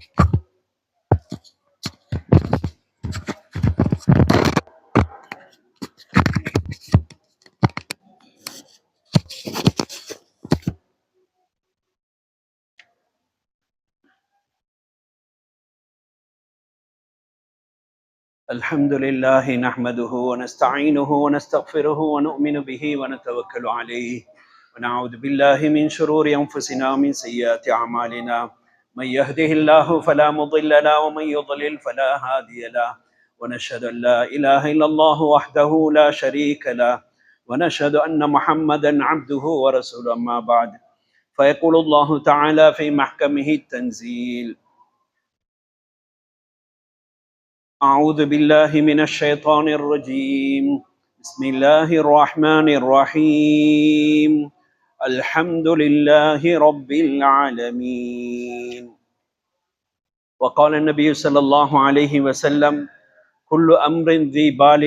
الحمد لله نحمده ونستعينه ونستغفره ونؤمن به ونتوكل عليه ونعوذ بالله من شرور أنفسنا ومن سيئات أعمالنا من يهده الله فلا مضل له ومن يضلل فلا هادي له ونشهد أن لا إله إلا الله وحده لا شريك له ونشهد أن محمدا عبده ورسوله أما بعد فيقول الله تعالى في محكمه التنزيل أعوذ بالله من الشيطان الرجيم بسم الله الرحمن الرحيم الحمد لله رب العالمين وقال النبي صلى الله عليه وسلم كل أمر ذي بال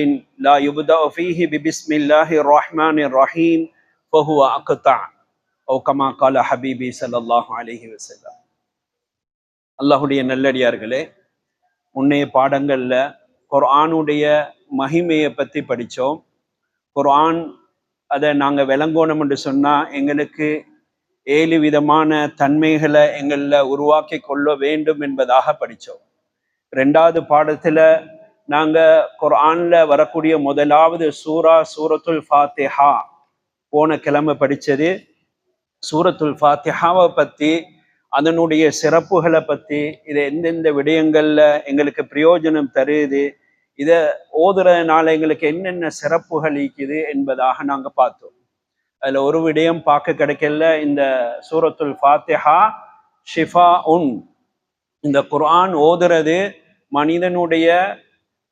لا يبدأ فيه ببسم الله الرحمن الرحيم فهو أقطع أو كما قال حبيبي صلى الله عليه وسلم அல்லாஹ்வுடைய நல்லடியார்களே, முன்னைய பாடங்கள்ல குர்ஆனுடைய மகிமையை பற்றி படித்தோம். குர்ஆன் அதை நாங்கள் விளங்கணும் என்று சொன்னால் எங்களுக்கு 7 விதமான தன்மைகளை எங்களில் உருவாக்கி கொள்ள வேண்டும் என்பதாக படித்தோம். 2வது பாடத்தில் நாங்கள் குர்ஆனில் வரக்கூடிய முதலாவது சூரத்துல் ஃபாத்திஹா போன கிழமை படித்தது. சூரத்துல் ஃபாத்திஹாவை பற்றி, அதனுடைய சிறப்புகளை பற்றி, இதை எந்தெந்த விடயங்கள்ல எங்களுக்கு பிரயோஜனம் தருது, இதை ஓதுறதுனால எங்களுக்கு என்னென்ன சிறப்புகள் இருக்குது என்பதாக நாங்கள் பார்த்தோம். அதில் ஒரு விடயம் பார்க்க கிடைக்கல. இந்த சூரத்துல் ஃபாத்திஹா ஷிஃபா உன், இந்த குர்ஆன் ஓதுறது மனிதனுடைய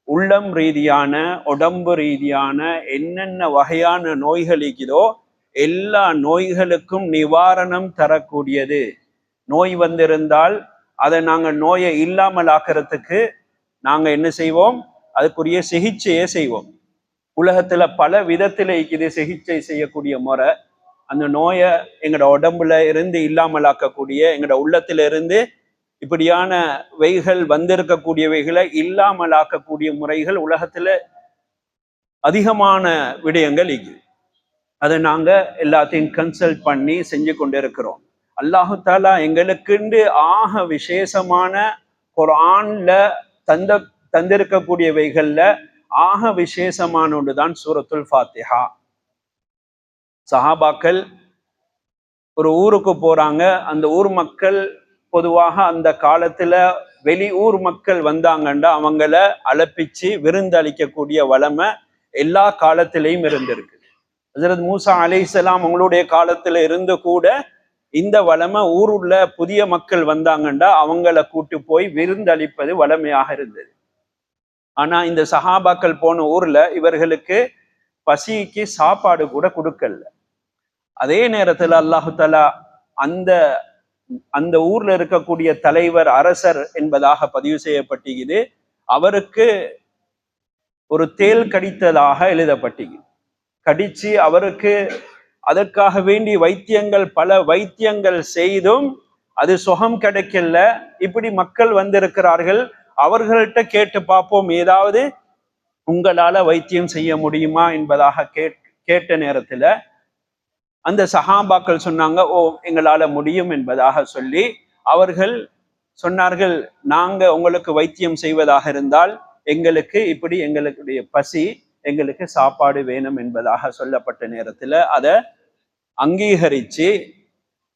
உள்ளம் ரீதியான உடம்பு ரீதியான என்னென்ன வகையான நோய்கள் இருக்குதோ எல்லா நோய்களுக்கும் நிவாரணம் தரக்கூடியது. நோய் வந்திருந்தால் அதை நாங்கள் நோயை இல்லாமல் ஆக்கிறதுக்கு நாங்கள் என்ன செய்வோம்? அதுக்குரிய சிகிச்சையை செய்வோம். உலகத்துல பல விதத்துல இருக்குது சிகிச்சை செய்யக்கூடிய முறை. அந்த நோயை எங்களோட உடம்புல இருந்து இல்லாமல் ஆக்கக்கூடிய, எங்களோட உள்ளத்துல இருந்து இப்படியான வைகள் வந்திருக்கக்கூடியவைகளை இல்லாமல் ஆக்கக்கூடிய முறைகள் உலகத்துல அதிகமான விடயங்கள் இருக்குது. அதை நாங்க எல்லாத்தையும் கன்சல்ட் பண்ணி செஞ்சு கொண்டு இருக்கிறோம். அல்லாஹு தாலா எங்களுக்குண்டு ஆக விசேஷமான குர்ஆன்ல தந்திருக்கக்கூடியவைகள்ல ஆக விசேஷமான ஒன்றுதான் சூரத்துல் ஃபாத்திஹா. சஹாபாக்கள் ஒரு ஊருக்கு போறாங்க. அந்த ஊர் மக்கள் பொதுவாக அந்த காலத்துல வெளி ஊர் மக்கள் வந்தாங்கண்டா அவங்கள அழைப்பிச்சு விருந்தளிக்கக்கூடிய வளமை எல்லா காலத்திலையும் இருந்திருக்கு. ஹஜ்ரத் மூசா அலைஹிஸ்ஸலாம் அவங்களுடைய காலத்துல இருந்து கூட இந்த வளமை ஊருள்ள புதிய மக்கள் வந்தாங்கண்டா அவங்கள கூட்டு போய் விருந்தளிப்பது வளமையாக இருந்தது. ஆனா இந்த சஹாபாக்கள் போன ஊர்ல இவர்களுக்கு பசிக்கு சாப்பாடு கூட கொடுக்கல. அதே நேரத்துல அல்லாஹு தஆலா அந்த ஊர்ல இருக்கக்கூடிய தலைவர், அரசர் என்பதாக பதிவு செய்யப்பட்டிருக்குது. அவருக்கு ஒரு தேள் கடித்ததாக எழுதப்பட்டிருக்குது. கடிச்சு அவருக்கு அதற்காக வேண்டி பல வைத்தியங்கள் செய்தும் அது சுகம் கிடைக்கல. இப்படி மக்கள் வந்திருக்கிறார்கள், அவர்கள்ட்ட கேட்டு பார்ப்போம், ஏதாவது உங்களால வைத்தியம் செய்ய முடியுமா என்பதாக கேட்ட நேரத்துல அந்த சஹாபாக்கள் சொன்னாங்க, ஓ எங்களால முடியும் என்பதாக சொல்லி அவர்கள் சொன்னார்கள், நாங்க உங்களுக்கு வைத்தியம் செய்வதாக இருந்தால் எங்களுக்கு இப்படி எங்களுடைய பசி, எங்களுக்கு சாப்பாடு வேணும் என்பதாக சொல்லப்பட்ட நேரத்துல அதை அங்கீகரிச்சு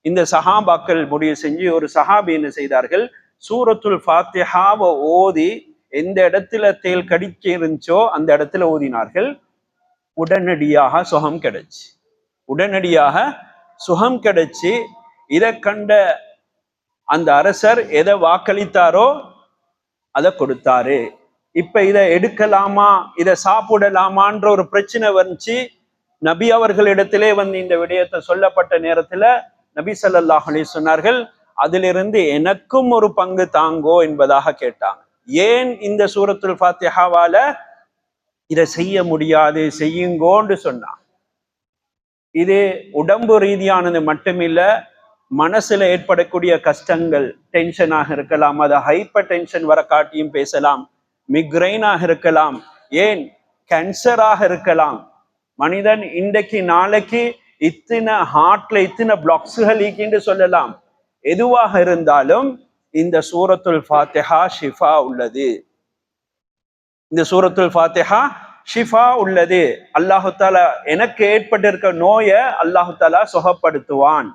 இந்த சஹாபாக்கள் முடிவு செஞ்சு ஒரு சஹாபி என்ன செய்தார்கள், சூரத்துல் ஃபாத்திஹாவை ஓதி எந்த இடத்துல தேள் கடிச்சு இருந்துச்சோ அந்த இடத்துல ஓதினார்கள். உடனடியாக சுகம் கிடைச்சு இதை கண்ட அந்த அரசர் எதை வாக்களித்தாரோ அதை கொடுத்தாரு. இப்ப இதை எடுக்கலாமா, இதை சாப்பிடலாமான்ற ஒரு பிரச்சனை வந்துச்சு. நபி அவர்களிடத்திலே இந்த விடயத்தை சொல்லப்பட்ட நேரத்துல நபி ஸல்லல்லாஹு அலைஹி சொன்னார்கள், அதிலிருந்து எனக்கும் ஒரு பங்கு தாங்கோ என்பதாக கேட்டாங்க. ஏன் இந்த சூரத்துல் ஃபாத்திஹாவால இதை செய்ய முடியாது, செய்யுங்கோன்னு சொன்னாங்க. இது உடம்பு ரீதியானது மட்டுமில்ல, மனசுல ஏற்படக்கூடிய கஷ்டங்கள், டென்ஷனாக இருக்கலாம், அது ஹைப்பர் டென்ஷன் வர காட்டியும் பேசலாம், மிக்ரைனாக இருக்கலாம், ஏன் கேன்சராக இருக்கலாம். மனிதன் இன்றைக்கு நாளைக்கு இத்தனை ஹார்ட்ல இத்தனை பிளாக்ஸுகள் ஈக்கின்னு சொல்லலாம். எதுவாக இருந்தாலும் இந்த சூரத்துல் ஃபாத்திஹா ஷிஃபா உள்ளது. இந்த சூரத்துல் ஃபாத்திஹா ஷிஃபா உள்ளது. அல்லாஹு தாலா எனக்கு ஏற்பட்டிருக்க நோயை அல்லாஹு தாலா சுகப்படுத்துவான்.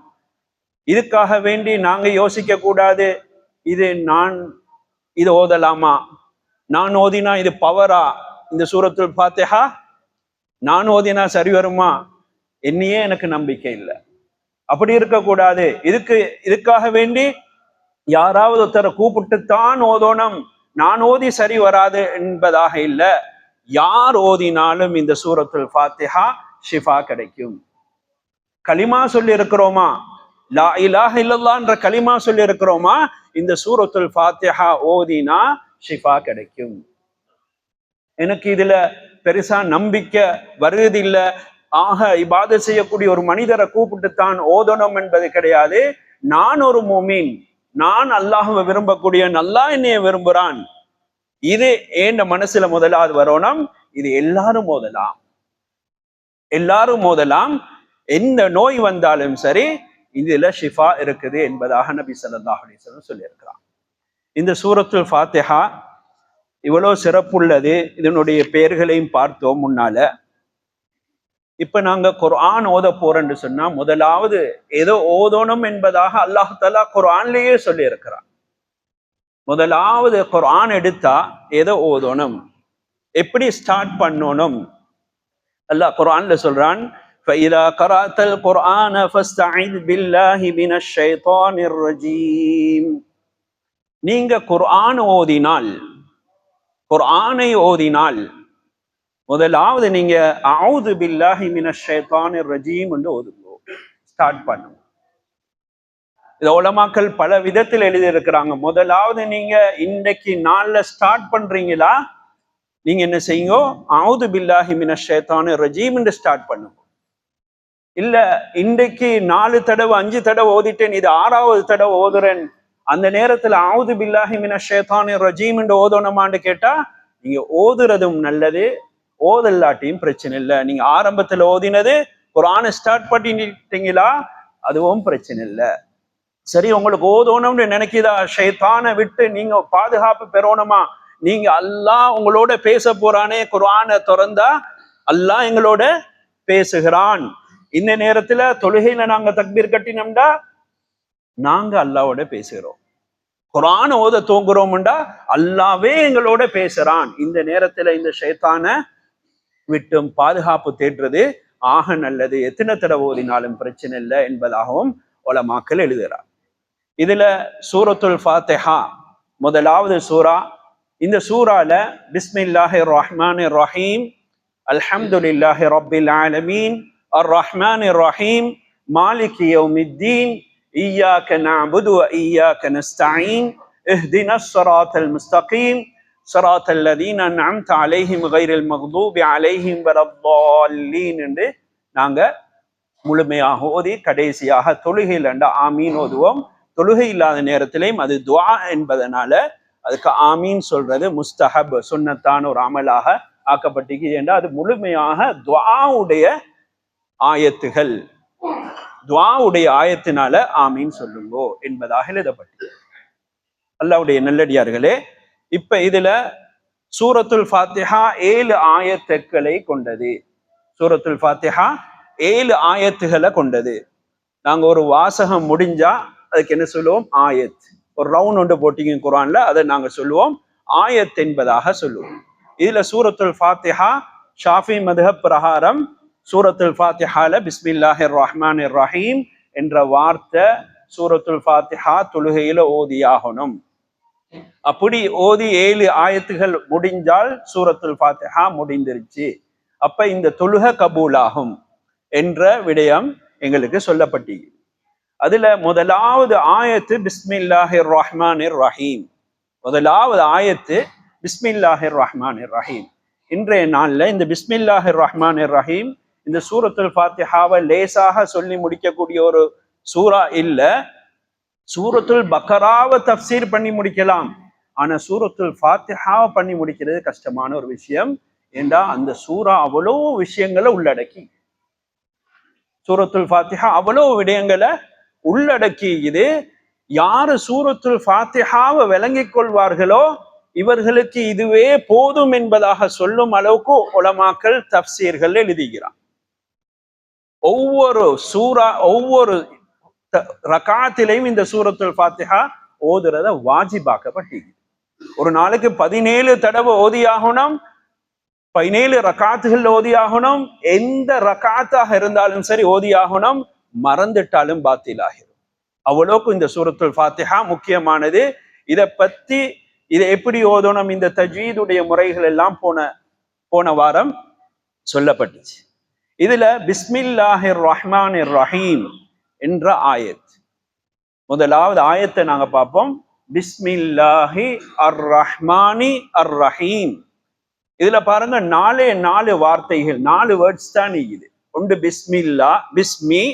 இதுக்காக வேண்டி நாங்க யோசிக்க கூடாது, இது ஓதலாமா, நான் ஓதினா இது பவரா, இந்த சூரத்துல் ஃபாத்திஹா நான் ஓதினா சரி வருமா, என்னையே எனக்கு நம்பிக்கை இல்லை. அப்படி இருக்கக்கூடாது. இதுக்காக வேண்டி யாராவது ஒருத்தரை கூப்பிட்டுத்தான் ஓதோனம், நான் ஓதி சரி வராது என்பதாக இல்லை. யார் ஓதினாலும் இந்த சூரத்துல் ஃபாத்திஹா ஷிஃபா கிடைக்கும். களிமா சொல்லி இருக்கிறோமா, லா இலாஹ இல்லல்லாஹ்ன்ற களிமா சொல்லி இருக்கிறோமா, இந்த சூரத்துல் ஃபாத்திஹா ஓதினா ஷிஃபா கிடைக்கும். எனக்கு இதுல பெருசா நம்பிக்கை வருது இல்லை, ஆக இபாதத் செய்யக்கூடிய ஒரு மனிதரை கூப்பிட்டுத்தான் ஓதணும் என்பது கிடையாது. நான் ஒரு முஃமின், நான் அல்லாஹ்வை விரும்பக்கூடிய, அல்லாஹ் என்னைய விரும்புறான், இது ஏன் மனசுல முதலாவது வரணும். இது எல்லாரும் ஓதலாம். எந்த நோய் வந்தாலும் சரி இதுல ஷிஃபா இருக்குது என்பதாக நபி ஸல்லல்லாஹு அலைஹி வஸல்லம் சொல்லியிருக்கிறான். இந்த சூரத்துல் ஃபாத்திஹா இவ்வளவு சிறப்புள்ளது. இதனுடைய பெயர்களையும் பார்த்தோம் முன்னால. இப்ப நாங்க குர்ஆன் ஓத போறோம்னு சொன்னா முதலாவது ஏதோ ஓதணும் என்பதாக அல்லாஹ் தஆலா குர்ஆன்லயே சொல்லி இருக்கிறான். முதலாவது குர்ஆன் எடுத்தா ஏதோ ஓதணும், எப்படி ஸ்டார்ட் பண்ணணும். அல்லாஹ் குர்ஆன்ல சொல்றான், فَإِذَا قَرَأْتَ الْقُرْآنَ فَاسْتَعِذْ بِاللَّهِ مِنَ الشَّيْطَانِ الرَّجِيمِ. நீங்க குர்ஆனை ஓதினால் முதலாவது நீங்க அஊது பில்லாஹி மினஷ் ஷைத்தானிர் ரஜீம் என்று ஓதுங்க, ஸ்டார்ட் பண்ணுங்க. இது உலமாக்கள் பல விதத்தில் எழுதி இருக்கிறாங்க. முதலாவது நீங்க இன்றைக்கு நாள்ல ஸ்டார்ட் பண்றீங்களா, நீங்க என்ன செய்யுங்க, அஊது பில்லாஹி மினஷ் ஷைத்தானிர் ரஜீம் என்று ஸ்டார்ட் பண்ணுங்க. இல்ல இன்றைக்கு 4 தடவை 5 தடவை ஓதிட்டேன், இது 6வது தடவை ஓதுறேன், அந்த நேரத்துல அஊது பில்லாஹி மினஷ் ஷைத்தானிர் ரஜீம் என்று ஓதணுமான்னு கேட்டா நீங்க ஓதுறதும் நல்லது, ஓதல்லாட்டியும் பிரச்சனை இல்லை. நீங்க ஆரம்பத்துல ஓதினது குர்ஆனை ஸ்டார்ட் பண்ணிட்டீங்களா, அதுவும் பிரச்சனை இல்லை. சரி, உங்களுக்கு ஓதணும்னு நினைக்குதா, ஷைத்தானை விட்டு நீங்க பாதுகாப்பு பெறணுமா, நீங்க அல்லாஹ் உங்களோட பேச போறானே, குர்ஆனை திறந்தா அல்லாஹ் எங்களோட பேசுகிறான். இந்த நேரத்துல தொழுகையில நாங்க தக்பீர் கட்டினோம்டா நாங்க அல்லாஹ்வோட பேசுகிறோம். குர்ஆன் ஓத தூங்குறோம்டா அல்லாஹ்வே எங்களோட பேசுறான். இந்த நேரத்துல இந்த ஷைத்தானை விட்டும் பாதுகாப்பு தேடுறது ஆக நல்லது. எத்தனை தடவை ஓதினாலும் பிரச்சனை இல்லை என்பதாகவும் உலமாக்கள் எழுதுகிறார். இதுல சூரத்துல் ஃபாத்திஹா முதலாவது சூரா. இந்த சூறால பிஸ்மில்லாஹிர் ரஹ்மானிர் ரஹீம், அல்ஹம்துலில்லாஹி ரப்பில் ஆலமீன், அர் ரஹ்மானிர் ரஹீம், மாலிகி யௌமித்தீன், இய்யாக நஅபுது வ இய்யாக நஸ்தஈன், இஹ்தினஸ் ஸிராத்தல் முஸ்தகீம், ஸிராத்தல் லதீன அன்அம்த அலைஹிம் கைரில் மக்தூபி அலைஹிம் வலத்தால்லீன் என்று நாங்க முழுமையாக ஓதி கடைசியாக தொழுகையில் ஆமீன் ஓதுவோம். தொழுகை இல்லாத நேரத்திலையும் அது துஆ என்பதனால அதுக்கு ஆமீன் சொல்றது முஸ்தஹப், சுன்னத்தான ஒரு அமலாக ஆக்கப்பட்டிருக்கு. என்றால் அது முழுமையாக துஆவுடைய ஆயத்துகள், துஆவுடைய ஆயத்தினால ஆமீன் சொல்லுங்கோ என்பதாக எழுதப்பட்டது. அல்லாஹ்வுடைய நல்லடியார்களே, இப்ப இதுல சூரத்துல் ஃபாத்திஹா 7 ஆயத்துக்களை கொண்டது. சூரத்துல் ஃபாத்திஹா 7 ஆயத்துகளை கொண்டது. நாங்க ஒரு வாசகம் முடிஞ்சா அதுக்கு என்ன சொல்லுவோம், ஆயத். ஒரு ரவுண்ட் ஒன்று போட்டிங்க குர்ஆன்ல, அதை நாங்க சொல்லுவோம் ஆயத் என்பதாக சொல்லுவோம். இதுல சூரத்துல் ஃபாத்திஹா ஷாஃபி மத்ஹப் பிரகாரம் சூரத்துல் ஃபாத்திஹால பிஸ்மில்லாஹிர் ரஹ்மானிர் ரஹீம் என்ற வார்த்தை சூரத்துல் ஃபாத்திஹா தொழுகையில ஓதியாகணும். அப்படி ஓதி 7 ஆயத்துகள் முடிஞ்சால் சூரத்துல் ஃபாத்திஹா முடிந்திருச்சு. அப்ப இந்த தொழுகை கபூலாகும் என்ற விடயம் எங்களுக்கு சொல்லப்பட்டது. அதுல முதலாவது ஆயத்து பிஸ்மில்லாஹிர் ரஹ்மானிர் ரஹீம். முதலாவது ஆயத்து பிஸ்மில்லாஹிர் ரஹ்மானிர் ரஹீம். இன்றைய நாள்ல இந்த பிஸ்மில்லாஹிர் ரஹ்மானிர் ரஹீம் இந்த சூரத்துல் ஃபாத்திஹாவை லேசாக சொல்லி முடிக்கக்கூடிய ஒரு சூரா இல்ல. சூரத்துல் பக்கராவை தஃப்சீர் பண்ணி முடிக்கலாம், ஆனா சூரத்துல் ஃபாத்திஹாவை பண்ணி முடிக்கிறது கஷ்டமான ஒரு விஷயம். ஏண்டா அந்த சூரா அவ்வளோ விஷயங்களை உள்ளடக்கி, சூரத்துல் ஃபாத்திஹா அவ்வளோ விடயங்களை உள்ளடக்கி. இது யாரு சூரத்துல் ஃபாத்திஹாவை விளங்கிக் கொள்வார்களோ இவர்களுக்கு இதுவே போதும் என்பதாக சொல்லும் அளவுக்கு உலமாக்கள் தஃப்சீர்கள் எழுதுகிறான். ஒவ்வொரு சூரா ஒவ்வொரு ரகாத்திலையும் இந்த சூரத்துல் ஃபாத்திஹா ஓதுறத வாஜிபாக்கப்பட்டது. ஒரு நாளைக்கு 17 தடவை ஓதியாகணும், 17 ரகாத்துகள் ஓதியாகணும். எந்த ரகாத்தாக இருந்தாலும் சரி ஓதியாகணும், மறந்துட்டாலும் பாத்திலாகிடும். அவ்வளோக்கு இந்த சூரத்துல் ஃபாத்திஹா முக்கியமானது. இதை எப்படி ஓதணும், இந்த தஜ்வீதுடைய முறைகள் எல்லாம் போன வாரம் சொல்லப்பட்டுச்சு. இதுல பிஸ்மில்லாஹிர் ரஹ்மானிர் ரஹீம் என்ற ஆயத், முதலாவது ஆயத்தை நாங்க பார்ப்போம். பிஸ்மில்லாஹி அர் ரஹ்மானி அர் ரஹீம். இதுல பாருங்க 4 வார்த்தைகள், 4 வேர்ட்ஸ் தான் இது. ஒன்று பிஸ்மில்லா, பிஸ்மி,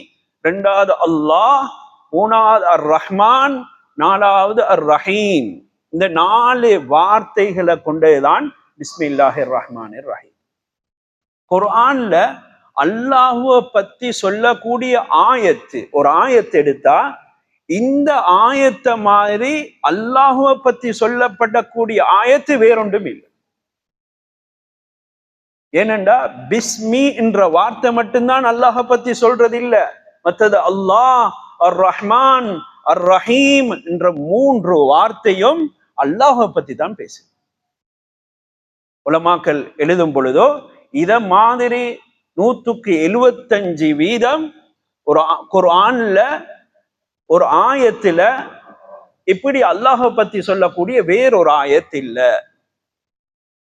ரெண்டாவது அல்லாஹ், மூணாவது அர் ரஹ்மான், நாலாவது அர் ரஹீம். இந்த 4 வார்த்தைகளை கொண்டதுதான் பிஸ்மில்லாஹிர் ரஹ்மானிர் ரஹீம். குர்ஆன்ல அல்லாஹுவை பத்தி சொல்லக்கூடிய ஆயத்து, ஒரு ஆயத்து எடுத்தா இந்த ஆயத்தை மாதிரி அல்லாஹுவை பத்தி சொல்லப்படக்கூடிய ஆயத்து வேறொன்றும் இல்லை. ஏனென்றா பிஸ்மி என்ற வார்த்தை மட்டும்தான் அல்லாஹை பத்தி சொல்றது இல்ல, மற்றது அல்லாஹ், அர் ரஹ்மான், அர் ரஹீம் என்ற 3 வார்த்தையும் அல்லாஹை பத்தி தான் பேசு. உலமாக்கள் எழுதும் பொழுதோ இத மாதிரி 175% ஒரு குர்ஆன்ல ஒரு ஆயத்துல இப்படி அல்லாஹை பத்தி சொல்லக்கூடிய வேறொரு ஆயத்து இல்ல.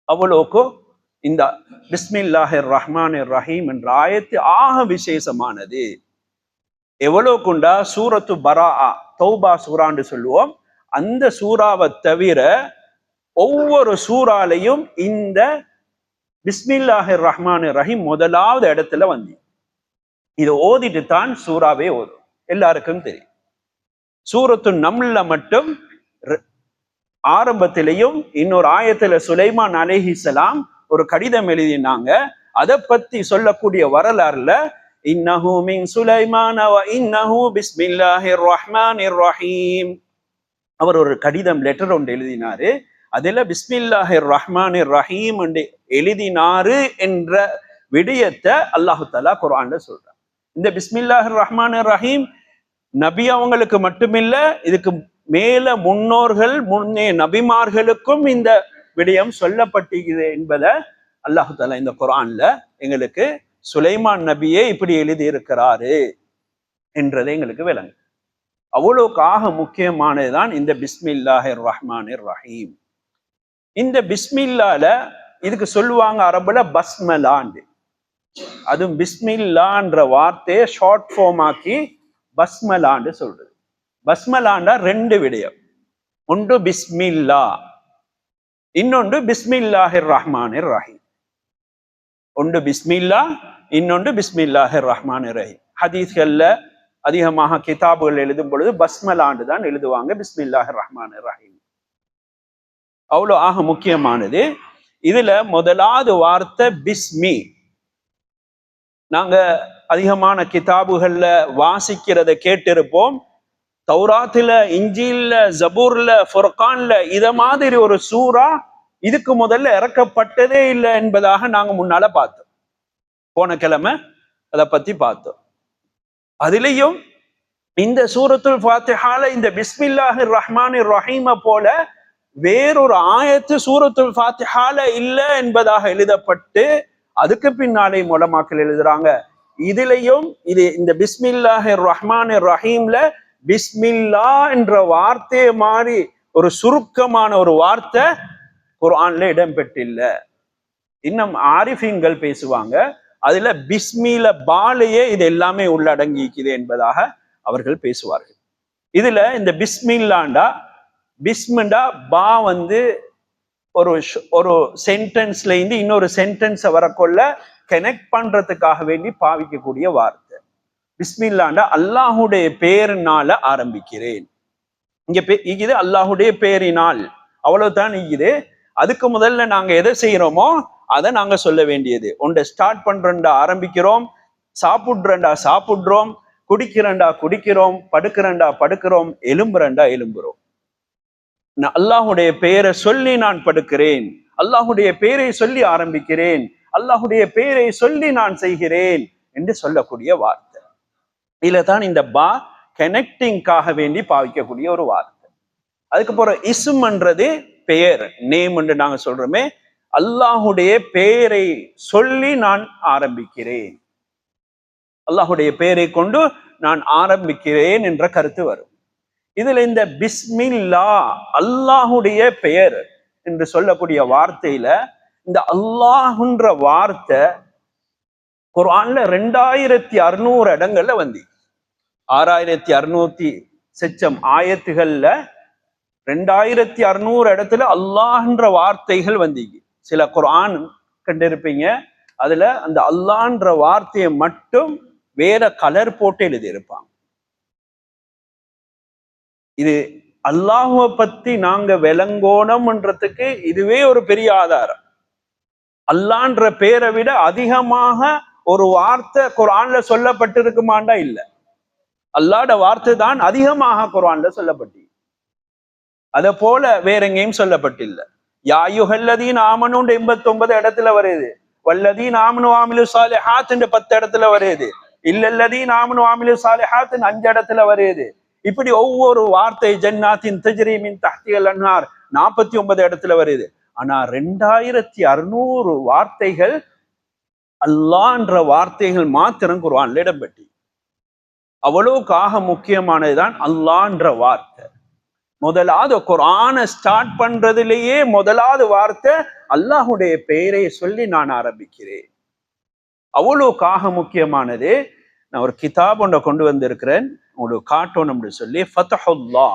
அவ்வளோக்கு இந்த பிஸ்மில்லாஹிர் ரஹ்மானிர் ரஹீம் என்ற ஆயத்து ஆக விசேஷமானது. எவ்வளோக்குண்டா சூரத்து பராஅ, தௌபா சூரான்னு சொல்லுவோம், அந்த சூறாவை தவிர ஒவ்வொரு சூறாலையும் இந்த பிஸ்மில்லாஹிர் ரஹ்மானிர் ரஹீம் முதலாவது இடத்துல வந்து இதை ஓதிட்டு தான் சூறாவே ஓதும். எல்லாருக்கும் தெரியும். சூரத்து நம்ல மட்டும் ஆரம்பத்திலையும் இன்னொரு ஆயத்துல சுலைமான் அலைஹிஸ்ஸலாம் ஒரு கடிதம் எழுதினாங்க. அதை பத்தி சொல்லக்கூடிய வரலாறுல இன்னஹு மின் சுலைமான வ இன்னஹு பிஸ்மில்லாஹிர் ரஹ்மானிர் ரஹீம், அவர் ஒரு கடிதம் லெட்டர் ஒன்று எழுதினாரு. அதுல பிஸ்மில்லாஹிர் ரஹ்மானிர் ரஹீம் என்று எழுதினாரு என்ற விடயத்தை அல்லாஹு தஆலா குர்ஆன்ல சொல்றார். இந்த பிஸ்மில்லாஹிர் ரஹ்மானிர் ரஹீம் நபி அவங்களுக்கு மட்டுமில்ல, இதுக்கு மேல முன்னோர்கள், முன்னே நபிமார்களுக்கும் இந்த விடயம் சொல்லப்பட்டிருக்கிறது என்பதை அல்லாஹு தஆலா இந்த குர்ஆன்ல எங்களுக்கு சுலைமான் நபியே இப்படி எழுதி இருக்கிறாரு என்றதை எங்களுக்கு விளங்கு. அவ்வளவுக்கு ஆக முக்கியமானதுதான் இந்த பிஸ்மில்லாஹிர் ரஹ்மானிர் ரஹீம். இந்த பிஸ்மில்லால இதுக்கு சொல்லுவாங்க அரபுல பஸ்மலாண்டு. அதுவும் பிஸ்மில்லான்ற வார்த்தையை ஷார்ட் ஃபார்ம் ஆக்கி பஸ்மலாண்டு சொல்றது. பஸ்மலாண்டா 2 விடயம். ஒன்று பிஸ்மில்லா, இன்னொன்று பிஸ்மில்லாஹிர் ரஹ்மானிர் ரஹீம். ஒன்று பிஸ்மில்லா, இன்னொன்று பிஸ்மில்லாஹிர் ரஹ்மானிர் ரஹீம். ஹதீஸ்கள்ல அதிகமாக கிதாபுகள் எழுதும் பொழுது பஸ்மலாண்டு தான் எழுதுவாங்க, பிஸ்மில்லாஹிர் ரஹ்மானிர் ரஹீம். அவ்வளோ ஆக முக்கியமானது. இதுல முதலாவது வார்த்தை பிஸ்மி. நாங்க அதிகமான கிதாபுகள்ல வாசிக்கிறத கேட்டிருப்போம். தௌராத்துல, இஞ்சில்ல, ஜபூர்ல, ஃபுர்கான்ல இத மாதிரி ஒரு சூரா இதுக்கு முதல்ல இறக்கப்பட்டதே இல்லை என்பதாக நாங்க முன்னால பார்த்தோம். போன கிழமை அதை பத்தி பார்த்தோம். அதுலயும் இந்த சூரத்துல் ஃபாத்திஹால இந்த பிஸ்மில்லாஹிர் ரஹ்மானிர் ரஹீமை போல வேறொரு ஆயத்து சூரத்துல் ஃபாத்திஹால இல்ல என்பதாக எழுதப்பட்டு அதுக்கு பின்னாலே உலமாக்கள் எழுதுறாங்க. இதுலயும் இந்த பிஸ்மில்லாஹிர் ரஹ்மானிர் ரஹீம்ல பிஸ்மில்லா என்ற வார்த்தையை மாதிரி ஒரு சுருக்கமான ஒரு வார்த்தை குர்ஆன்ல இடம்பெற்றில்ல. இன்னும் ஆரிஃபீன்கள் பேசுவாங்க, அதுல பிஸ்மில பாலையே இது எல்லாமே உள்ளடங்கிக்குது என்பதாக அவர்கள் பேசுவார்கள். இதுல இந்த பிஸ்மில்லாண்டா, பிஸ்மிண்டா பா ஒரு சென்டென்ஸ்ல இருந்து இன்னொரு சென்டென்ஸை வரக்கொள்ள கனெக்ட் பண்றதுக்காக வேண்டி பாவிக்கக்கூடிய வார்த்தை. பிஸ்மில்லாண்டா அல்லாஹுடைய பேரினால ஆரம்பிக்கிறேன். இங்க இது அல்லாஹுடைய பேரினால், அவ்வளவுதான் இது. அதுக்கு முதல்ல நாங்க எதை செய்யறோமோ அதை நாங்க சொல்ல வேண்டியது. ஒன்றை ஸ்டார்ட் பண்றேன்டா ஆரம்பிக்கிறோம், சாப்பிடுறேன்டா சாப்பிடுறோம், குடிக்கிறேன்டா குடிக்கிறோம், படுக்கிறேன்டா படுக்கிறோம், எலும்புறேன்டா எலும்புறோம். நான் அல்லாஹுடைய பெயரை சொல்லி நான் படுக்கிறேன், அல்லாஹுடைய பெயரை சொல்லி ஆரம்பிக்கிறேன், அல்லாஹுடைய பெயரை சொல்லி நான் செய்கிறேன் என்று சொல்லக்கூடிய வார்த்தை. இதுல தான் இந்த பா கனெக்டிங்காக வேண்டி பாவிக்கக்கூடிய ஒரு வார்த்தை. அதுக்கப்புறம் இஸ்ம்ன்றது பெயர், நேம் என்று நாங்க சொல்றோமே, அல்லாஹுடைய பெயரை சொல்லி நான் ஆரம்பிக்கிறேன், அல்லாஹுடைய பெயரை கொண்டு நான் ஆரம்பிக்கிறேன் என்ற கருத்து வரும். இதுல இந்த பிஸ்மில்லா அல்லாஹுடைய பெயர் என்று சொல்லக்கூடிய வார்த்தையில இந்த அல்லாஹ்ன்ற வார்த்தை குர்ஆன்ல 2600 இடங்கள்ல வந்து 6600 செச்சம் ஆயத்துகள்ல 2600 இடத்துல அல்லாஹ்ன்ற வார்த்தைகள் வந்தீங்க. சில குர்ஆன் கண்டிருப்பீங்க, அதுல அந்த அல்லாஹ்ன்ற வார்த்தையை மட்டும் வேற கலர் போட்டு எழுதியிருப்பாங்க. இது அல்லாஹுவை பத்தி நாங்க விளங்கோணம்ன்றதுக்கு இதுவே ஒரு பெரிய ஆதாரம். அல்லான்ற பேரை விட அதிகமாக ஒரு வார்த்தை குர்ஆன்ல சொல்லப்பட்டிருக்குமாண்டா இல்ல, அல்லாஹ்ட வார்த்தை தான் அதிகமாக குர்ஆன்ல சொல்லப்பட்டு, அத போல வேற எங்கேயும் சொல்லப்பட்டில்லை. யா அய்யுஹல்லதீன ஆமனூ 89 இடத்துல வருது, வல்லதீன ஆமனூ வஅமிலு ஸாலிஹாத் 10 இடத்துல வருது, இல்லல்லதீன ஆமனூ வஅமிலு ஸாலிஹாத் 5 இடத்துல வருது. இப்படி ஒவ்வொரு வார்த்தை ஜன்னாத்தின் தஜ்ரி மின் தஹ்திஹல் அன்ஹார் 49 இடத்துல வருது. ஆனா 2600 வார்த்தைகள் அல்லாஹ்ன்ற வார்த்தைகள் மாத்திரம் குர்ஆன்ல இடம்பெற்று. அவ்வளவுக்காக முக்கியமானதுதான் அல்லாஹ்ன்ற வார்த்தை. முதலாவது குர்ஆனை ஸ்டார்ட் பண்றதுலேயே முதலாவது வார்த்தை அல்லாஹுடைய பெயரை சொல்லி நான் ஆரம்பிக்கிறேன். அவ்வளவுக்காக முக்கியமானது. நான் ஒரு கிதாப் ஒன்றை கொண்டு வந்திருக்கிறேன், உங்களுக்கு காட்டணும் அப்படின்னு சொல்லி. ஃபத்ஹுல்லா,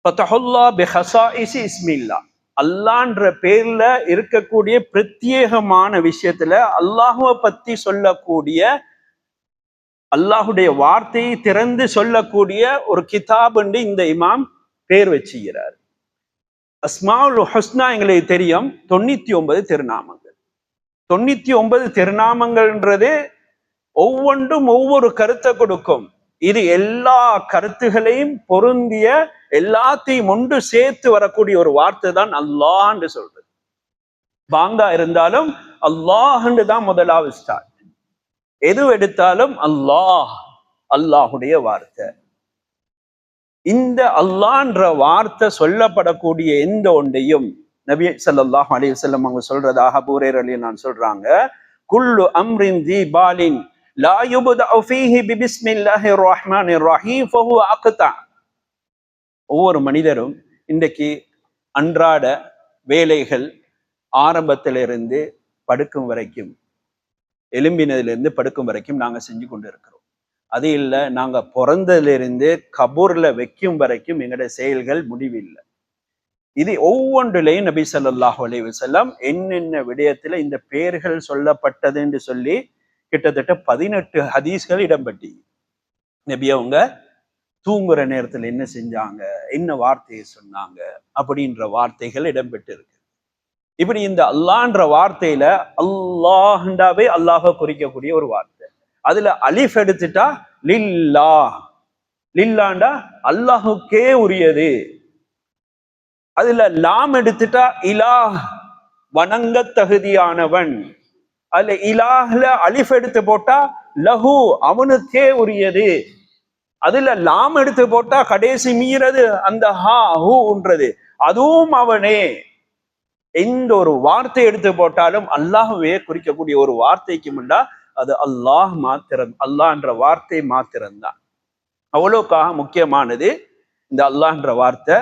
ஃபத்ஹுல்லா பிஹஸாயிஸி இஸ்மில்லா, அல்லாஹ்ன்ற பேர்ல இருக்கக்கூடிய பிரத்யேகமான விஷயத்துல அல்லாஹுவை பத்தி சொல்லக்கூடிய, அல்லாஹுடைய வார்த்தையை திறந்து சொல்லக்கூடிய ஒரு கிதாப் என்று இந்த இமாம் பேர் வச்சுக்கிறார். அஸ்மாஉல் ஹுஸ்னா எங்களுக்கு தெரியும் 99 திருநாமங்கள். 99 திருநாமங்கள்ன்றது ஒவ்வொன்றும் ஒவ்வொரு கருத்தை கொடுக்கும். இது எல்லா கருத்துகளையும் பொருந்திய எல்லாத்தையும் ஒன்று சேர்த்து வரக்கூடிய ஒரு வார்த்தை தான் அல்லாஹ்ன்னு சொல்றது. பாங்கா இருந்தாலும் அல்லாஹ்ன்னு தான் முதலாவது ஸ்டார்ட். எது எடுத்தாலும் அல்லாஹ், அல்லாஹுடைய வார்த்தை. இந்த அல்லாஹ்ன்ற வார்த்தை சொல்லப்படக்கூடிய எந்த ஒன்றையும் நபி ஸல்லல்லாஹு அலைஹி வஸல்லம் அவங்க சொல்றதாக அபூ ஹுரைரா ரலியல்லாஹு சொல்றாங்க, குல்லு அம்ரின் தி பாலின் லா யுப்தஅ ஃபீஹி பிஸ்மில்லாஹிர் ரஹ்மானிர் ரஹீம் ஃபஹுவ அக்தா. ஒவ்வொரு மனிதரும் இன்றைக்கு அன்றாட வேலைகள் ஆரம்பத்திலிருந்து படுக்கும் வரைக்கும், எலும்பினதிலிருந்து படுக்கும் வரைக்கும் நாங்க செஞ்சு கொண்டு இருக்கிறோம். அது இல்லை, நாங்க பிறந்ததிலிருந்து கபூர்ல வைக்கும் வரைக்கும் எங்களுடைய செயல்கள் முடிவில்லை. இது ஒவ்வொன்றிலையும் நபி ஸல்லல்லாஹு அலைஹி வஸல்லம் என்னென்ன விடயத்துல இந்த பெயர்கள் சொல்லப்பட்டது என்று சொல்லி கிட்டத்தட்ட 18 ஹதீஸ்கள் இடம்பெற்றி. நபி அவங்க தூங்குற நேரத்துல என்ன செஞ்சாங்க, என்ன வார்த்தையை சொன்னாங்க அப்படின்ற வார்த்தைகள் இடம்பெற்று இருக்கு. இப்படி இந்த அல்லாஹ்ன்ற வார்த்தையில அல்லாஹ்ண்டாவே அல்லாஹை குறிக்கக்கூடிய ஒரு வார்த்தை. அதுல அலிஃப் எடுத்துட்டா லில்லாஹ், லில்லாண்டா அல்லாஹுக்கே உரியது. அதுல லாம் எடுத்துட்டா இலாஹ், வணங்க தகுதியானவன். அதுல இலாஹ்ல அலிஃப் எடுத்து போட்டா லஹு, அவனுக்கே உரியது. அதுல லாம் எடுத்து போட்டா கடைசி மீறது அந்த ஹா ஹூன்றது, அதுவும் அவனே. எந்த ஒரு வார்த்தை எடுத்து போட்டாலும் அல்லாஹ்வே குறிக்கக்கூடிய ஒரு வார்த்தைக்கு முன்னா அது அல்லாஹ் மாத்திரம், அல்லாஹ்ன்ற வார்த்தை மாத்திரம்தான். அவ்வளவுக்காக முக்கியமானது இந்த அல்லாஹ்ன்ற வார்த்தை.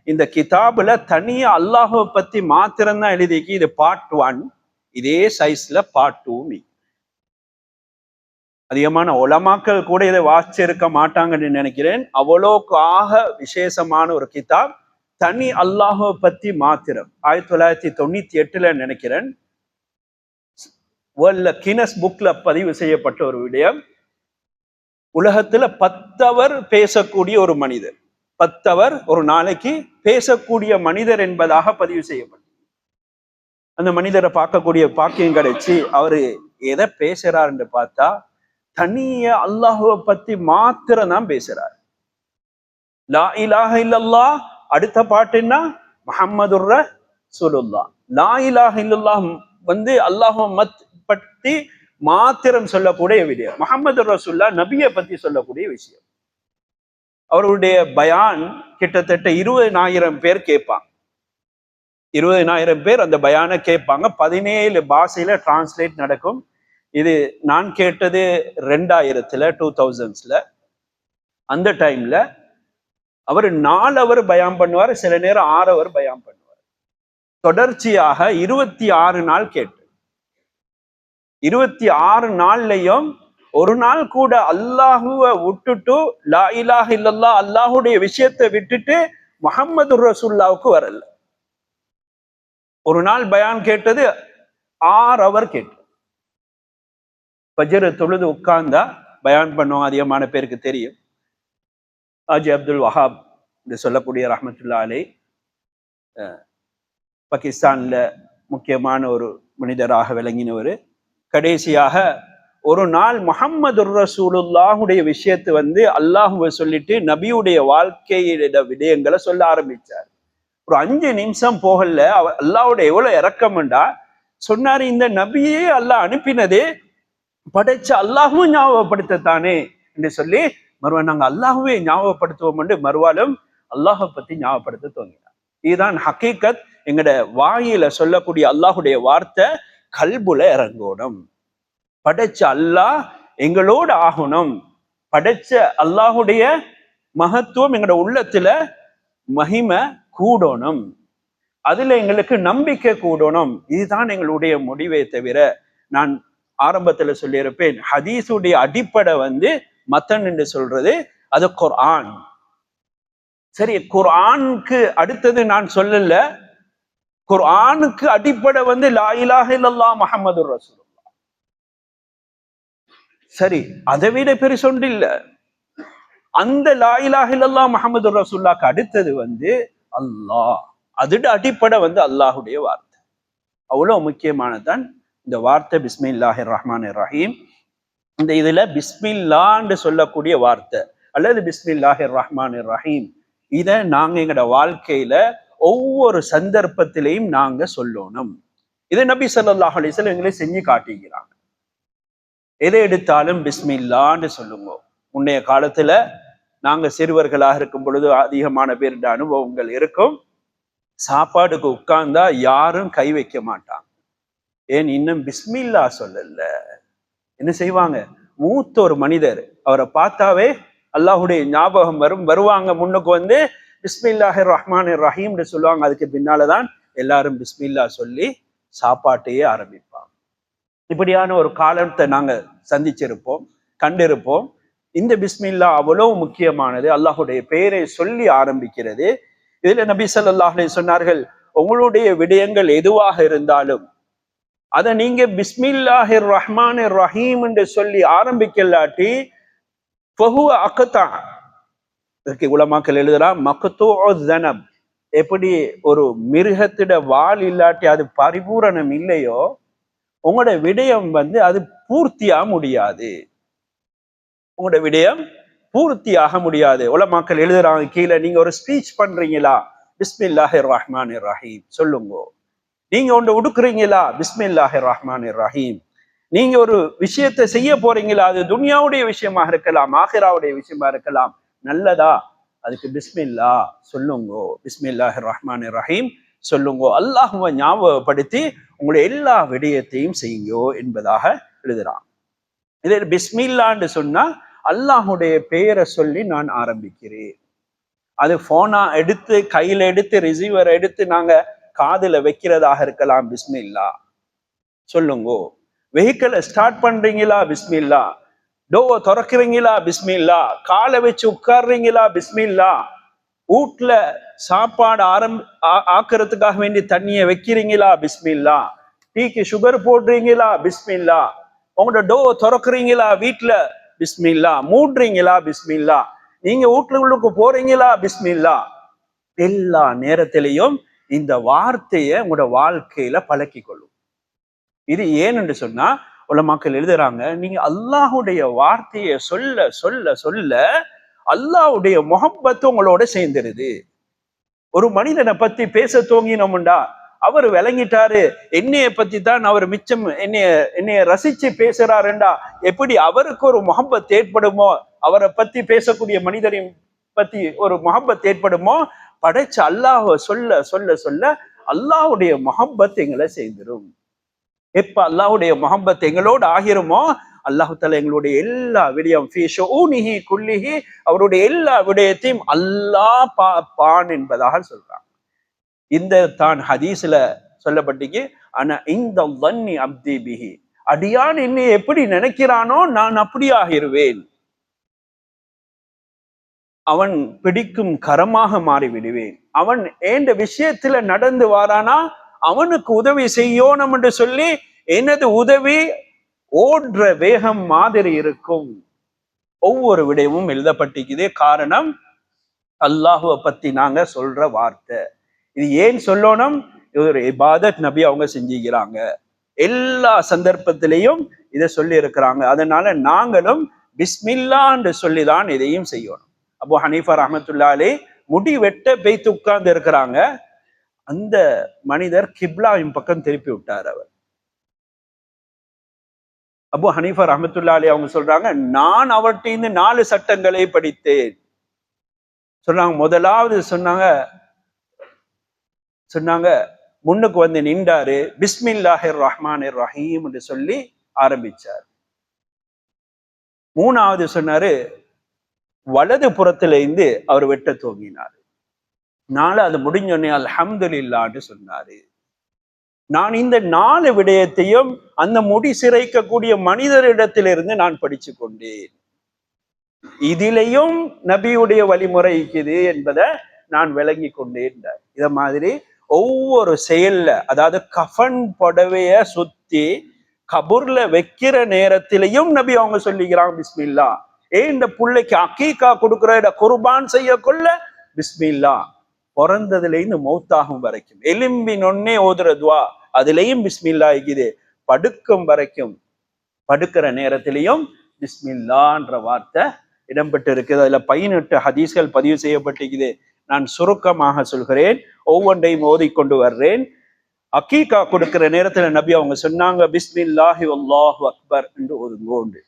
இந்த கிதாபுல தனியா அல்லாஹை பத்தி மாத்திரம்தான் எழுதிக்கு. இது பார்ட் 1, இதே சைஸ்ல பார்ட் 2. அதிகமான உலமாக்கள் கூட இதை வாசிச்சிருக்க மாட்டாங்கன்னு நினைக்கிறேன். அவ்வளோக்காக விசேஷமான ஒரு கிதாப், தனி அல்லாஹை பத்தி மாத்திரம். 1998 நினைக்கிறேன் வேர்ல்ட்ல கினஸ் புக்ல பதிவு செய்யப்பட்ட ஒரு விடயம். உலகத்துல 10 hour பேசக்கூடிய ஒரு மனிதர், 10 hour ஒரு நாளைக்கு பேசக்கூடிய மனிதர் என்பதாக பதிவு செய்யப்பட்டது. அந்த மனிதரை பார்க்கக்கூடிய பாக்கியம் கிடைச்சி அவரு எதை பேசுறாருன்னு பார்த்தா தனிய அல்லாஹுவை பத்தி மாத்திரம் தான் பேசுறாரு. லா இலாஹ இல்லல்லாஹ், அடுத்த பாட்டுன்னா முஹம்மதுர் ரசூலுல்லாஹ். லா இலாஹ இல்லல்லாஹ் வந்து அல்லாஹுவை பத்தி மாத்திரம் சொல்லக்கூடிய விஷயம். முஹம்மது ரசூலுல்லாஹ் நபியை பத்தி சொல்லக்கூடிய விஷயம். அவருடைய பயான் கிட்டத்தட்ட 20,000 பேர் கேட்பாங்க. 20,000 பேர் அந்த பயானை கேட்பாங்க. 17 பாஷையில டிரான்ஸ்லேட் நடக்கும். இது நான் கேட்டது 2000s அந்த டைம்ல அவர் 4 hour பயான் பண்ணுவார், சில நேரம் 6 hour பயான் பண்ணுவார். தொடர்ச்சியாக 26 நாள் கேட்டு 26 நாள்லயும் ஒரு நாள் கூட அல்லாஹுவை விட்டுட்டு லா இலாஹ இல்லல்லாஹ் அல்லாஹுடைய விஷயத்தை விட்டுட்டு முஹம்மது ரசூலுல்லாஹ்வுக்கு வரல. ஒரு நாள் பயான் கேட்டது 6 hour கேட்டு. ஃபஜ்ர் தொழுது உட்கார்ந்தா பயான் பண்ணுவோம். அதிகமான பேருக்கு தெரியும். ஹாஜி அப்துல் வஹாப் என்று சொல்லக்கூடிய ரஹ்மத்துல்லாஹி அலைஹி பாகிஸ்தான்ல முக்கியமான ஒரு மனிதராக விளங்கினவர். கடைசியாக ஒரு நாள் முஹம்மது ரசூலுல்லாஹுடைய விஷயத்தை வந்து அல்லாஹுவை சொல்லிட்டு நபியுடைய வாழ்க்கையிட விடயங்களை சொல்ல ஆரம்பிச்சார். ஒரு 5 நிமிஷம் போகல அல்லாஹ்வுடைய எவ்வளவு இறக்கம்ண்டா சொன்னாரு, இந்த நபியே அல்லாஹ் அனுப்பினதே படைச்ச அல்லாஹும் ஞாபகப்படுத்தத்தானே என்று சொல்லி மறுவா நாங்க அல்லாஹுவே ஞாபகப்படுத்துவோம் என்று மறுவாலும் அல்லாஹை பத்தி ஞாபகப்படுத்த தோங்கினார். இதுதான் ஹக்கீகத். எங்கட வாயில சொல்லக்கூடிய அல்லாஹுடைய வார்த்தை கல்புல இறங்கணும். படைச்ச அல்லாஹ் எங்களோட ஆகணும். படைச்ச அல்லாஹுடைய மகத்துவம் எங்களோட உள்ளத்துல மகிமை கூடணும். அதுல எங்களுக்கு நம்பிக்கை கூடணும். இதுதான் எங்களுடைய முடிவே தவிர, நான் ஆரம்பத்துல சொல்லியிருப்பேன், ஹதீஸுடைய அடிப்படை வந்து மத்தன் என்று சொல்றது அது குர்ஆன். சரி, குர்ஆனுக்கு அடுத்தது நான் சொல்லல. குர்ஆனுக்கு அடிப்படை வந்து லா இலாஹ இல்லல்லாஹ் முஹம்மதுர் ரசூலுல்லாஹ். சரி, அதை விட பெருசொண்டு இல்ல. அந்த லா இலாஹ இல்லல்லாஹ் முஹம்மதுர் ரசூலுல்லாஹ்க்கு அடுத்தது வந்து அல்லாஹ். அதோட அடிப்படை வந்து அல்லாஹுடைய வார்த்தை. அவ்வளவு முக்கியமானதான் இந்த வார்த்தை பிஸ்மில்லாஹிர் ரஹ்மானிர் ரஹீம். இந்த இதுல பிஸ்மில்லான்னு சொல்லக்கூடிய வார்த்தை அல்லது பிஸ்மில்லாஹிர் ரஹ்மானிர் ரஹீம், இதை நாங்க எங்களோட வாழ்க்கையில ஒவ்வொரு சந்தர்ப்பத்திலையும் நாங்க சொல்லணும். இதை நபி ஸல்லல்லாஹு அலைஹி வஸல்லம் எங்களை செஞ்சு காட்டிக்கிறாங்க. எதை எடுத்தாலும் பிஸ்மில்லான்னு சொல்லுங்க. முன்னைய காலத்துல நாங்க சிறுவர்களாக இருக்கும் பொழுது அதிகமான பேருடைய அனுபவங்கள் இருக்கும். சாப்பாடுக்கு உட்கார்ந்தா யாரும் கை வைக்க மாட்டாங்க. ஏன் இன்னும் பிஸ்மில்லா சொல்லல. என்ன செய்வாங்க? மூத்த ஒரு மனிதர், அவரை பார்த்தாவே அல்லாஹுடைய ஞாபகம் வருவாங்க. முன்னுக்கு வந்து பிஸ்மில்லாஹிர் ரஹ்மானிர் ரஹீம்னு சொல்லுவாங்க. அதுக்கு பின்னாலதான் எல்லாரும் பிஸ்மில்லா சொல்லி சாப்பாட்டையே ஆரம்பிப்பாங்க. இப்படியான ஒரு காலத்தை நாங்க சந்திச்சிருப்போம், கண்டிருப்போம். இந்த பிஸ்மில்லா அவ்வளவு முக்கியமானது. அல்லாஹுடைய பெயரை சொல்லி ஆரம்பிக்கிறது. இதுல நபி ஸல்லல்லாஹு அலைஹி சொன்னார்கள், உங்களுடைய விடயங்கள் எதுவாக இருந்தாலும் அதை நீங்க பிஸ்மில்லாஹிர் ரஹ்மானிர் ரஹீம் என்று சொல்லி ஆரம்பிக்கலாட்டி ஃபஹுவ அக்தா. இதற்கு உலமாக்கள் எழுதுறா மக்தூஉ ஸனப். எப்படி ஒரு மிருகத்திட வால் இல்லாட்டி அது பரிபூரணம் இல்லையோ, உங்களோட விடயம் வந்து அது பூர்த்தியாக முடியாது. உங்களோட விடயம் பூர்த்தியாக முடியாது. உலமாக்கள் எழுதுறாங்க கீழே, நீங்க ஒரு ஸ்பீச் பண்றீங்களா, பிஸ்மில்லாஹிர் ரஹ்மானிர் ரஹீம் சொல்லுங்க. நீங்க ஒன்று உடுக்குறீங்களா, பிஸ்மில்லாஹிர் ரஹ்மானிர் ரஹீம். நீங்க ஒரு விஷயத்தை செய்ய போறீங்களா, அது துனியாவுடைய விஷயமா இருக்கலாம், ஆகிராவுடைய விஷயமா இருக்கலாம், நல்லதா, அதுக்கு பிஸ்மில்லா சொல்லுங்க, பிஸ்மில்லாஹிர் ரஹ்மானிர் ரஹீம் சொல்லுங்க. அல்லாஹ்வை ஞாபகப்படுத்தி உங்களுடைய எல்லா விடயத்தையும் செய்யுங்கோ என்பதாக எழுதுறான். இதே பிஸ்மில்லான்னு சொன்னா அல்லாஹுடைய பெயரை சொல்லி நான் ஆரம்பிக்கிறேன். அது போனா எடுத்து கையில எடுத்து ரிசீவர் எடுத்து நாங்க காதுல வைக்கிறதாக இருக்கலாம், பிஸ்மில்லா சொல்லுங்க. வெஹிக்கிளை ஸ்டார்ட் பண்றீங்களா, பிஸ்மில்லா. டோவை திறக்கிறீங்களா, பிஸ்மில்லா. காலை வச்சு உட்கார்றீங்களா, பிஸ்மில்லா. வீட்டுல சாப்பாடு ஆக்கிறதுக்காக வேண்டி தண்ணியை வைக்கிறீங்களா, பிஸ்மில்லா. டீக்கு சுகர் போடுறீங்களா, பிஸ்மில்லா. உங்களோட டோ திறக்குறீங்களா வீட்டுல, பிஸ்மில்லா. மூடுறீங்களா, பிஸ்மில்லா. நீங்க வீட்டுக்கு போறீங்களா, பிஸ்மில்லா. எல்லா நேரத்திலையும் இந்த வார்த்தையை உங்களோட வாழ்க்கையில பழக்கி கொள்ளும். இது ஏன்னு சொன்னா உலமாக்கள் எழுதுறாங்க, நீங்க அல்லாஹுடைய வார்த்தையை சொல்ல சொல்ல சொல்ல அல்லாஹுடைய முஹப்பத்து உங்களோட சேர்ந்துருது. ஒரு மனிதனை பத்தி பேச தோங்கினோம்டா அவர் விளங்கிட்டாரு, என்னைய பத்தி தான் அவர் மிச்சம் என்னைய ரசிச்சு பேசுறாருண்டா, எப்படி அவருக்கு ஒரு முஹப்பத் ஏற்படுமோ, அவரை பத்தி பேசக்கூடிய மனிதரின் பத்தி ஒரு முஹப்பத் ஏற்படுமோ, படைச்ச அல்லாஹ் சொல்ல சொல்ல சொல்ல அல்லாஹுடைய முஹப்பத் எங்களை சேர்ந்துரும். எப்ப அல்லாஹுடைய முஹப்பத் எங்களோடு ஆகிருமோ, அல்லாஹு தஆலா எங்களுடைய எல்லா விடயம் குல்லிஹி, அவருடைய எல்லா விடயத்தையும் அல்லாஹ் பார்ப்பான் என்பதாக சொல்றாங்க. இந்த தான் ஹதீஸ்ல சொல்லப்பட்டீங்க, ஆனா இந்த வன்னி அப்தி பிஹி, அடியான் என்னை எப்படி நினைக்கிறானோ நான் அப்படி ஆகிருவேன். அவன் பிடிக்கும் கரமாக மாறி விடுவேன். அவன் ஏண்ட விஷயத்துல நடந்து வாரானா அவனுக்கு உதவி செய்யணும் என்று சொல்லி எனது உதவி ஓடுற வேகம் மாதிரி இருக்கும். ஒவ்வொரு விடயமும் எழுதப்பட்டிருக்குது. காரணம் அல்லாஹுவை பத்தி நாங்க சொல்ற வார்த்தை. இது ஏன் சொல்லணும், இது ஒரு இபாதத், நபி அவங்க செஞ்சுக்கிறாங்க. எல்லா சந்தர்ப்பத்திலையும் இதை சொல்லி இருக்கிறாங்க. அதனால நாங்களும் பிஸ்மில்லா என்று சொல்லிதான் இதையும் செய்யணும். அபு ஹனீஃபா ரஹ்மத்துல்லாஹி அலைஹி முடி வெட்ட பெய்த்து உட்கார்ந்து இருக்கிறாங்க. அந்த மனிதர் கிப்லாவின் பக்கம் திருப்பி விட்டார். அவர் அபு ஹனீஃபா ரஹ்மத்துல்லாஹி அலைஹி அவங்க சொல்றாங்க, நான் அவர்கிட்ட 4 சட்டங்களை படித்தேன் சொன்னாங்க. முதலாவது சொன்னாங்க முன்னுக்கு வந்து நின்றாரு, பிஸ்மில்லாஹிர் ரஹ்மானிர் ரஹீம் என்று சொல்லி ஆரம்பிச்சார். 3வது சொன்னாரு, வலது புறத்துல இருந்து அவர் வெட்ட துவங்கினார். 4வது முடிஞ்சோடனே அல்ஹம்துலில்லாஹ்னு சொன்னாரு. நான் இந்த 4 விடயத்தையும் அந்த முடி சிரைக்கக்கூடிய மனிதரிடத்திலிருந்து நான் படிச்சு கொண்டேன். இதிலையும் நபியுடைய வழிமுறை இருக்குது என்பதை நான் விளங்கி கொண்டேன். இத மாதிரி ஒவ்வொரு செயல்ல, அதாவது கஃபன் புடவைய சுத்தி கபூர்ல வைக்கிற நேரத்திலையும் நபி அவங்க சொல்லிக்கிறாங்க பிஸ்மில்லா. இந்த பிள்ளைக்கு அக்கீகா கொடுக்கிற குர்பான் செய்ய கொள்ள பிஸ்மில்லா. பிறந்ததுல இருந்து மௌத்தாகும் வரைக்கும் எலும்பின் ஒன்னே ஓதுற துவா, அதுலயும் பிஸ்மில்லா இருக்குது. படுக்கும் வரைக்கும், படுக்கிற நேரத்திலையும் பிஸ்மில்லான்ற வார்த்தை இடம்பெற்று இருக்குது. அதுல 18 ஹதீஸ்கள் பதிவு செய்யப்பட்டிருக்குது. நான் சுருக்கமாக சொல்கிறேன், ஒவ்வொன்றையும் ஓதிக்கொண்டு வர்றேன். அக்கீகா கொடுக்கிற நேரத்துல நபி அவங்க சொன்னாங்க, பிஸ்மில்லாஹி வல்லாஹு அக்பர் என்று ஓதுங்கோண்டு.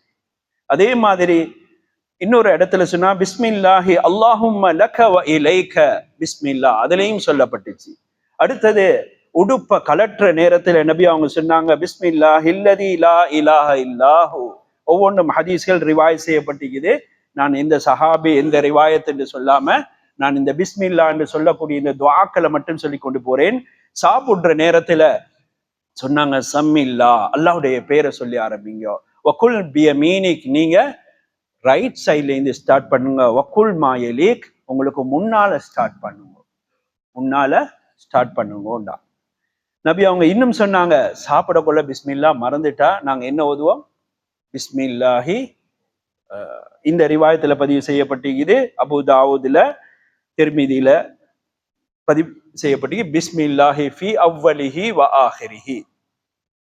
அதே மாதிரி இன்னொரு இடத்துல சொன்னா, பிஸ்மில்லாஹி அல்லாஹும்ம லக வ இலைக பிஸ்மில்லா, அதுலயும் சொல்லப்பட்டுச்சு. அடுத்தது உடுப்ப கலற்ற நேரத்துல நபி அவங்க சொன்னாங்க, பிஸ்மில்லாஹி அல்லதி லா இலாஹ இல்லாஹு. ஒவ்வொன்றும் ஹதீஸ்கள் ரிவாயத் செய்யப்பட்டிருக்குது. நான் இந்த சஹாபி எந்த ரிவாயத் என்று சொல்லாம நான் இந்த பிஸ்மில்லா என்று சொல்லக்கூடிய இந்த துஆக்களை மட்டும் சொல்லி கொண்டு போறேன். சாப்பிடுற நேரத்துல சொன்னாங்க, சம்மில்லா, அல்லாஹ்வுடைய பேரை சொல்லி ஆரம்பிங்க. வக்குல் பியமீனிக், நீங்க ரைட் சைட்ல இருந்து ஸ்டார்ட் பண்ணுங்க. வக்குல் மாயலிக், உங்களுக்கு முன்னால ஸ்டார்ட் பண்ணுங்க, முன்னால ஸ்டார்ட் பண்ணுங்கடா. நபி அவங்க இன்னும் சொன்னாங்க, சாப்பிடக்குள்ள பிஸ்மில்லா மறந்துட்டா நாங்க என்ன ஓதுவோம், பிஸ்மில்லாஹி. இந்த ரிவாயத்துல பதிவு செய்யப்பட்டிருக்குது. அபு தாவூதுல, திர்மிதியில பதிவு செய்யப்பட்டு பிஸ்மில்லாஹி ஃபி அவ்வலிஹி வ ஆஹிரிஹி.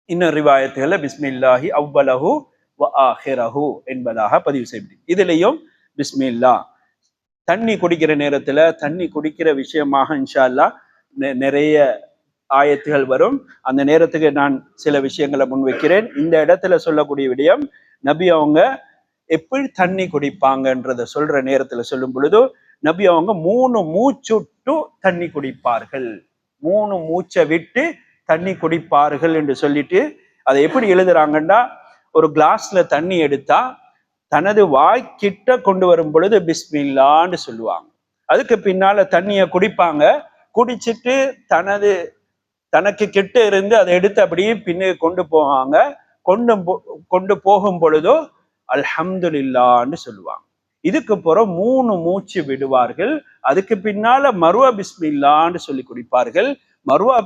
இன்னும் ரிவாயத்துகள்ல பிஸ்மில்லாஹி அவ்வலஹு வ ஆஹிரஹு என்பதாக பதிவு செய்யப்பட்டு. இதுலயும் பிஸ்மில்லா. தண்ணி குடிக்கிற நேரத்துல, தண்ணி குடிக்கிற விஷயமாக இன்ஷா அல்லாஹ் நிறைய ஆயத்துகள் வரும். அந்த நேரத்துக்கு நான் சில விஷயங்களை முன்வைக்கிறேன். இந்த இடத்துல சொல்லக்கூடிய விடயம், நபி அவங்க எப்படி தண்ணி குடிப்பாங்கன்றத சொல்ற நேரத்துல சொல்லும் பொழுது, நபி அவங்க 3 மூச்சுட்டு தண்ணி குடிப்பார்கள், 3 மூச்சை விட்டு தண்ணி குடிப்பார்கள் என்று சொல்லிட்டு அதை எப்படி எழுதுறாங்கன்னா, ஒரு கிளாஸ்ல தண்ணி எடுத்தா தனது வாய்க்கிட்ட கொண்டு வரும் பொழுது பிஸ்மில்லான்னு சொல்லுவாங்க. அதுக்கு பின்னால தண்ணியை குடிப்பாங்க. குடிச்சிட்டு தனக்கு கிட்ட இருந்து அதை எடுத்து அப்படியே பின்னே கொண்டு போவாங்க. கொண்டு போகும் பொழுதோ அல்ஹம்துலில்லான்னு சொல்லுவாங்க. இதுக்கு பிறகு 3 மூச்சு விடுவார்கள். அதுக்கு பின்னால மறுவா பிஸ்மில்லான்னு சொல்லி குடிப்பார்கள். மறுவா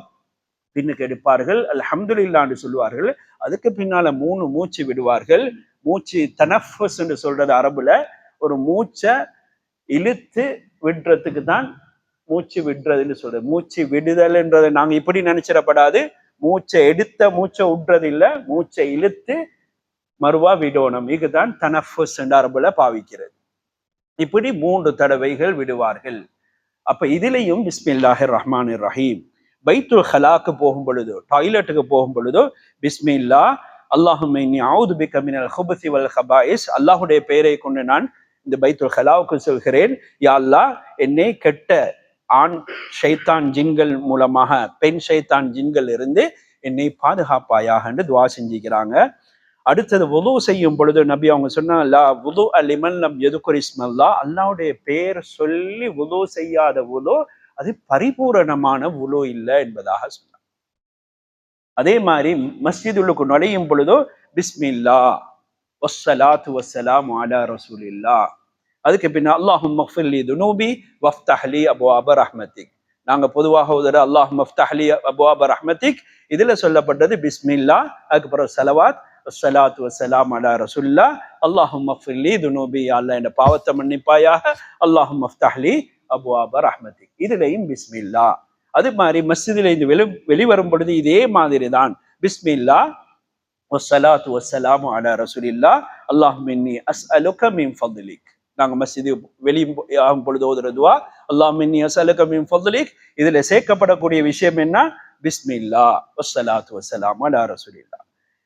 பின்னுக்கு எடுப்பார்கள், அல்ஹம்துலில்லாஹ்னு சொல்லுவார்கள். அதுக்கு பின்னால 3 மூச்சு விடுவார்கள். மூச்சு தனஃபுஸ் என்று சொல்றது அரபுல. ஒரு மூச்சை இழுத்து விடுறதுக்கு தான் மூச்சு விடுறதுன்னு சொல்றது. மூச்சு விடுதல்ன்றதை நாங்க இப்படி நினைச்சிடப்படாது. மூச்சை எடுத்த மூச்சை விடுறது இல்ல, மூச்சை இழுத்து மறுவா விடணும். இதுதான் தனஃபுஸ் என்ற அரபுல பாவிக்கிறது. இப்படி 3 தடவைகள் விடுவார்கள். அப்ப இதுலயும் பிஸ்மில்லாஹிர் ரஹ்மானிர் ரஹீம். பைத்துல் ஹலாக்கு போகும் பொழுதோ, டாய்லெட்டுக்கு போகும் பொழுதோ பிஸ்மில்லா அல்லாஹும்ம இன்னி அஊது பிக மினல் ஹுபுஸி வல் ஹபாயிஸ், அல்லாஹுடைய பெயரை கொண்டு நான் இந்த பைத்துல் ஹலாவுக்கு சொல்கிறேன், யா அல்லாஹ் என்னை கெட்ட ஆண் ஷைத்தான் ஜின்கள் மூலமாக பெண் ஷைத்தான் ஜின்கள் இருந்து என்னை பாதுகாப்பாயாக என்று துவா செஞ்சுக்கிறாங்க. அடுத்தது வுது செய்யும் பொழுது நபி அவங்க சொன்னா வுது லிமன் லம் யதுகுர் இஸ்மல்லாஹ், அல்லாஹ்வுடைய பெயர் சொல்லி வுது செய்யாத வுது அது பரிபூரணமான வுது இல்லை என்பதாக சொன்னாங்க. அதே மாதிரி மஸ்ஜிதுக்கு நுழையும் பொழுதோ பிஸ்மில்லா வஸ்ஸலாத்து வஸ்ஸலாமு அலா ரசூலில்லாஹ், அதுக்கு பின்ன அல்லாஹும்ம ஃபிர்லி துனூபி வஃப்தஹ்லி அப்வாப ரஹ்மத்திக். நாங்க பொதுவாக ஓதுற அல்லாஹும்ம ஃப்தஹ்லி அப்வாப ரஹ்மத்திக், இதுல சொல்லப்பட்டது பிஸ்மில்லா, அதுக்கு பிறகு ஸலவாத் வஸ்ஸலாத்து வஸ்ஸலாமு அலா ரசூலில்லாஹ், அல்லாஹும்ம ஃபிர்லி துனூபி, அல்லாஹ் என்ற பாவத்தை மன்னிப்பாயாக, அல்லாஹும்ம ஃப்தஹ்லி அப்வாப ரஹ்மத்திக், இதுலயும் பிஸ்மில்லா. அது மாதிரி மஸ்ஜிதில் இருந்து வெளிவரும் பொழுது இதே மாதிரி தான் பிஸ்மில்லா வஸ்ஸலாத்து வஸ்ஸலாமு அலா ரசூலில்லாஹ் அல்லாஹும்ம இன்னி அஸ்அலுக மின் ஃபத்லிக். நாங்க மஸ்ஜிது வெளியாகும் பொழுது ஓதுற துவா அல்லாஹும்ம இன்னி அஸ்அலுக மின் ஃபத்லிக். இதுல சேர்க்கப்படக்கூடிய விஷயம் என்ன? பிஸ்மில்லா வஸ்ஸலாத்து வஸ்ஸலாமு அலா ரசூலில்லாஹ்.